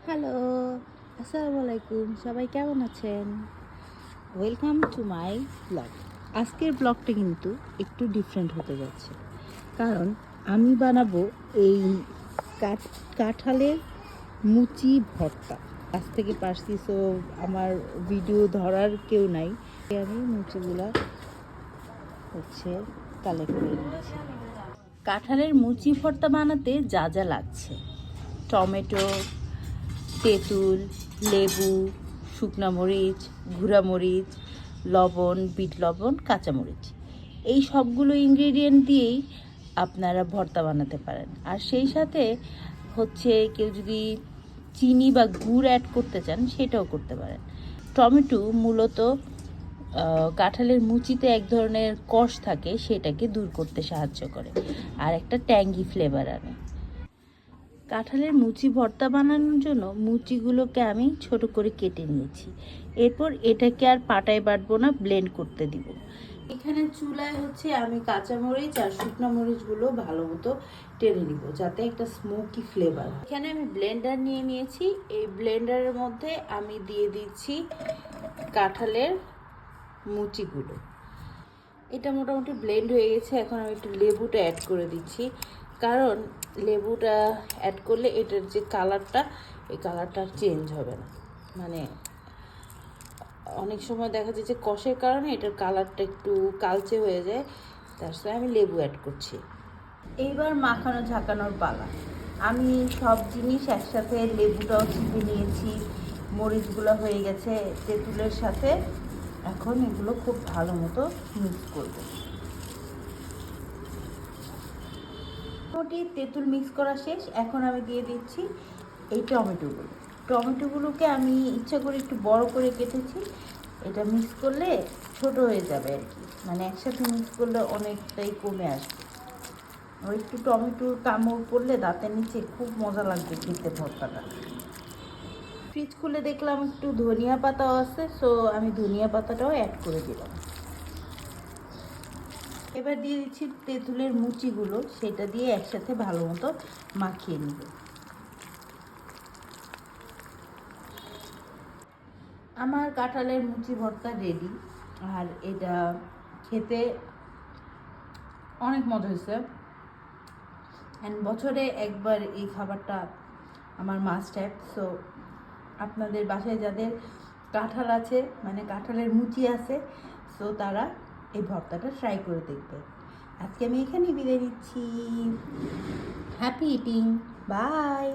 Hello, আসসালামু আলাইকুম। সবাই কেমন আছেন? Welcome to my blog. আজকের ব্লগটা কিন্তু একটু ডিফারেন্ট হতে যাচ্ছে, কারণ আমি বানাবো এই কাঁঠালের মুচি ভর্তা। কাছ থেকে পারছি, সো আমার ভিডিও ধরার কেউ নাই। আমি মুচিগুলা কালেক্ট করে নিচ্ছি। কাঁঠালের মুচি ভর্তা বানাতে যা যা লাগছে: টমেটো, তেঁতুল, লেবু, শুকনা মরিচ, গুঁড়া মরিচ, লবণ, বিট লবণ, কাঁচামরিচ, এই সবগুলো ইনগ্রেডিয়েন্ট দিয়েই আপনারা ভর্তা বানাতে পারেন। আর সেই সাথে কেউ যদি চিনি বা গুড় অ্যাড করতে চান সেটাও করতে পারেন। টমেটো মূলত কাঁঠালের মুচিতে এক ধরনের কষ থাকে, সেটাকে দূর করতে সাহায্য করে আর একটা ট্যাঙ্গি ফ্লেভার আনে। কাঁঠালের মুচি ভর্তা বানানোর জন্য মুচিগুলোকে আমি ছোট করে কেটে নিয়েছি। এরপর এটাকে আর পাটায় বাটবো না, ব্লেন্ড করতে দিব। এখানে চুলায় আমি কাঁচামরিচ আর শুকনো মরিচগুলো ভালো মতো টেনে নিব, যাতে একটা স্মোকি ফ্লেভার। এখানে আমি ব্লেন্ডার নিয়ে নিয়েছি। এই ব্লেন্ডারের মধ্যে আমি দিয়ে দিচ্ছি কাঁঠালের মুচিগুলো। এটা মোটামুটি ব্লেন্ড হয়ে গেছে। এখন আমি একটু লেবুটা অ্যাড করে দিচ্ছি, কারণ লেবুটা অ্যাড করলে এটার যে কালারটা, এই কালারটা চেঞ্জ হবে না। মানে অনেক সময় দেখা যায় যে কষের কারণে এটার কালারটা একটু কালচে হয়ে যায়, তার সাথে আমি লেবু অ্যাড করছি। এইবার মাখানো ঝাঁকানোর পালা। আমি সব জিনিস একসাথে, লেবুটাও চিপে নিয়েছি, মরিচগুলো হয়ে গেছে তেঁতুলের সাথে। এখন এগুলো খুব ভালো মতো মিক্স করবো। মোটামুটি তেঁতুল মিক্স করা শেষ। এখন আমি দিয়ে দিচ্ছি এই টমেটোগুলোকে আমি ইচ্ছা করে একটু বড় করে কেটেছি। এটা মিক্স করলে ছোট হয়ে যাবে আর কি, মানে একসাথে মিক্স করলে অনেকটাই কমে আসবে। ওই একটু টমেটোর কামড় পড়লে দাঁতের নিচে খুব মজা লাগবে খেতে ভর্তাটা। ফ্রিজ খুলে দেখলাম একটু ধনিয়া পাতাও আছে, সো আমি ধনিয়া পাতাটাও অ্যাড করে দিলাম। এবার দিয়ে দিচ্ছি তেঁতুলের মুচিগুলো, সেটা দিয়ে একসাথে ভালো মতো মাখিয়ে নিব। আমার কাঁঠালের মুচি ভর্তা রেডি। আর এটা খেতে অনেক মজা হয়েছে। অ্যান্ড বছরে একবার এই খাবারটা আমার মাস্ট হ্যাভ। সো আপনাদের বাসায় যাদের কাঁঠাল আছে, মানে কাঁঠালের মুচি আছে, সো তারা এই ভর্তাটা ট্রাই করে দেখবে। আজকে আমি এখানেই বিদায় নিচ্ছি। Happy eating, by.